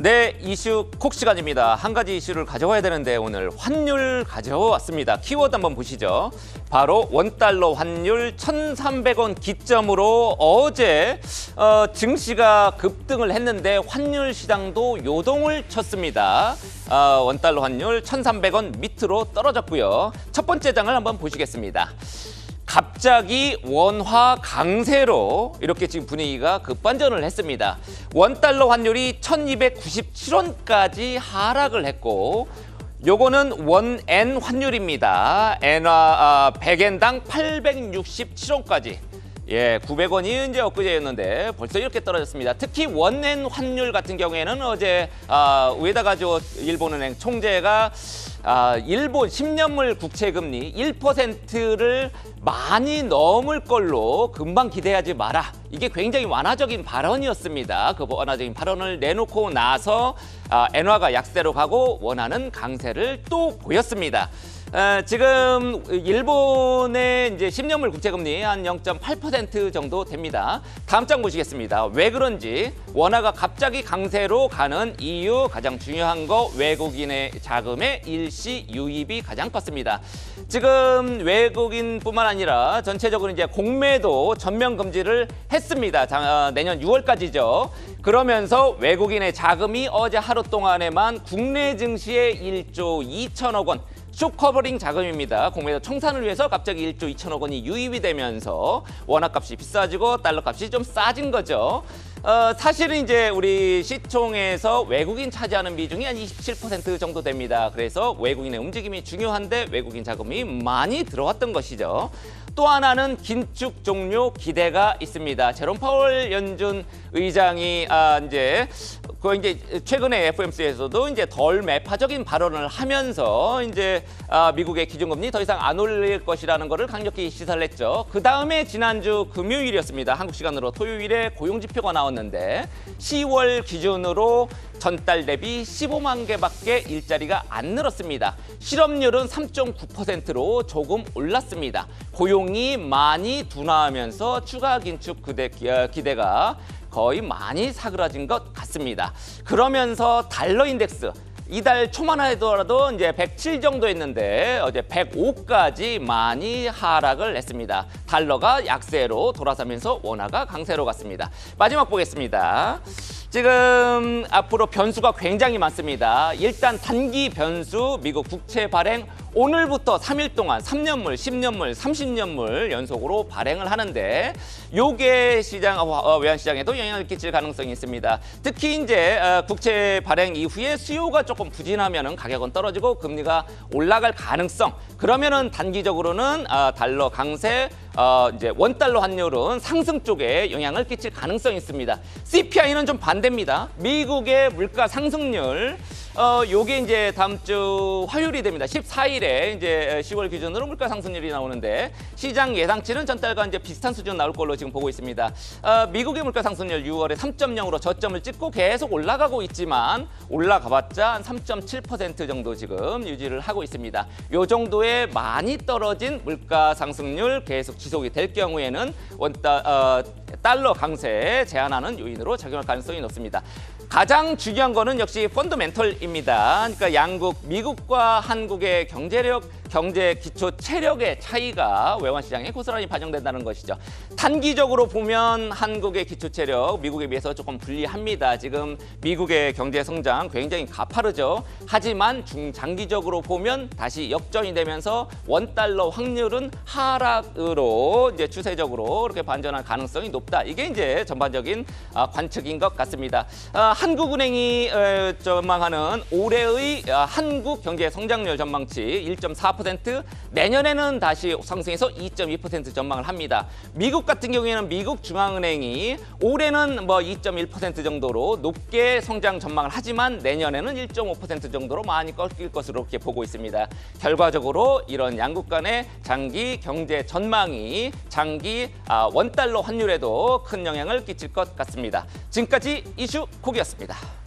네, 이슈 콕 시간입니다. 한 가지 이슈를 가져와야 되는데 오늘 환율 가져왔습니다. 키워드 한번 보시죠. 바로 원달러 환율 1,300원 기점으로 어제 증시가 급등을 했는데 환율 시장도 요동을 쳤습니다. 원달러 환율 1,300원 밑으로 떨어졌고요. 첫 번째 장을 한번 보시겠습니다. 갑자기 원화 강세로 이렇게 지금 분위기가 급반전을 했습니다. 원달러 환율이 1,297원까지 하락을 했고 요거는 원엔 환율입니다. 엔화 100엔당 867원까지. 예, 900원이 이제 엊그제였는데 벌써 이렇게 떨어졌습니다. 특히 원엔 환율 같은 경우에는 어제 우에다 가지고 일본은행 총재가 일본 10년물 국채금리 1%를 많이 넘을 걸로 금방 기대하지 마라. 이게 굉장히 완화적인 발언이었습니다. 그 완화적인 발언을 내놓고 나서 엔화가 약세로 가고 원화는 강세를 또 보였습니다. 지금 일본의 이제 10년물 국채금리 한 0.8% 정도 됩니다. 다음 장 보시겠습니다. 왜 그런지 원화가 갑자기 강세로 가는 이유 가장 중요한 거 외국인의 자금의 일시 유입이 가장 컸습니다. 지금 외국인뿐만 아니라 전체적으로 이제 공매도 전면 금지를 했습니다. 내년 6월까지죠. 그러면서 외국인의 자금이 어제 하루 동안에만 국내 증시에 1조 2천억 원 쇼커버링 자금입니다. 공매도 청산을 위해서 갑자기 1조 2천억 원이 유입이 되면서 원화값이 비싸지고 달러값이 좀 싸진 거죠. 사실은 이제 우리 시총에서 외국인 차지하는 비중이 한 27% 정도 됩니다. 그래서 외국인의 움직임이 중요한데 외국인 자금이 많이 들어왔던 것이죠. 또 하나는 긴축 종료 기대가 있습니다. 제롬 파월 연준 의장이 이제 최근에 FOMC에서도 이제 덜 매파적인 발언을 하면서 이제 미국의 기준금리 더 이상 안 올릴 것이라는 것을 강력히 시사를 했죠. 그 다음에 지난주 금요일이었습니다. 한국 시간으로 토요일에 고용지표가 나왔는데 10월 기준으로 전달 대비 15만 개밖에 일자리가 안 늘었습니다. 실업률은 3.9%로 조금 올랐습니다. 고용이 많이 둔화하면서 추가 긴축 기대가 거의 많이 사그라진 것 같습니다. 그러면서 달러 인덱스 이달 초만 하더라도 이제 107 정도 했는데 어제 105까지 많이 하락을 했습니다. 달러가 약세로 돌아서면서 원화가 강세로 갔습니다. 마지막 보겠습니다. 지금 앞으로 변수가 굉장히 많습니다. 일단 단기 변수 미국 국채 발행 오늘부터 3일 동안 3년물, 10년물, 30년물 연속으로 발행을 하는데 요게 외환시장에도 영향을 끼칠 가능성이 있습니다. 특히 이제 국채 발행 이후에 수요가 조금 부진하면은 가격은 떨어지고 금리가 올라갈 가능성. 그러면은 단기적으로는 달러 강세, 이제 원달러 환율은 상승 쪽에 영향을 끼칠 가능성이 있습니다. CPI는 좀 반대입니다. 미국의 물가 상승률 요게 이제 다음 주 화요일이 됩니다. 14일에 이제 10월 기준으로 물가 상승률이 나오는데 시장 예상치는 전달과 이제 비슷한 수준 나올 걸로 지금 보고 있습니다. 미국의 물가 상승률 6월에 3.0으로 저점을 찍고 계속 올라가고 있지만 올라가봤자 한 3.7% 정도 지금 유지를 하고 있습니다. 요 정도의 많이 떨어진 물가 상승률 계속 지속이 될 경우에는 달러 강세에 제한하는 요인으로 작용할 가능성이 높습니다. 가장 중요한 거는 역시 펀더멘털입니다. 그러니까 미국과 한국의 경제 기초 체력의 차이가 외환시장에 고스란히 반영된다는 것이죠. 단기적으로 보면 한국의 기초 체력, 미국에 비해서 조금 불리합니다. 지금 미국의 경제 성장 굉장히 가파르죠. 하지만 중장기적으로 보면 다시 역전이 되면서 원달러 확률은 하락으로 이제 추세적으로 이렇게 반전할 가능성이 높다. 이게 이제 전반적인 관측인 것 같습니다. 한국은행이 전망하는 올해의 한국 경제 성장률 전망치 1.4%, 내년에는 다시 상승해서 2.2% 전망을 합니다. 미국 같은 경우에는 미국 중앙은행이 올해는 2.1% 정도로 높게 성장 전망을 하지만 내년에는 1.5% 정도로 많이 꺾일 것으로 이렇게 보고 있습니다. 결과적으로 이런 양국 간의 장기 경제 전망이 장기 원달러 환율에도 큰 영향을 끼칠 것 같습니다. 지금까지 이슈 콕이었습니다.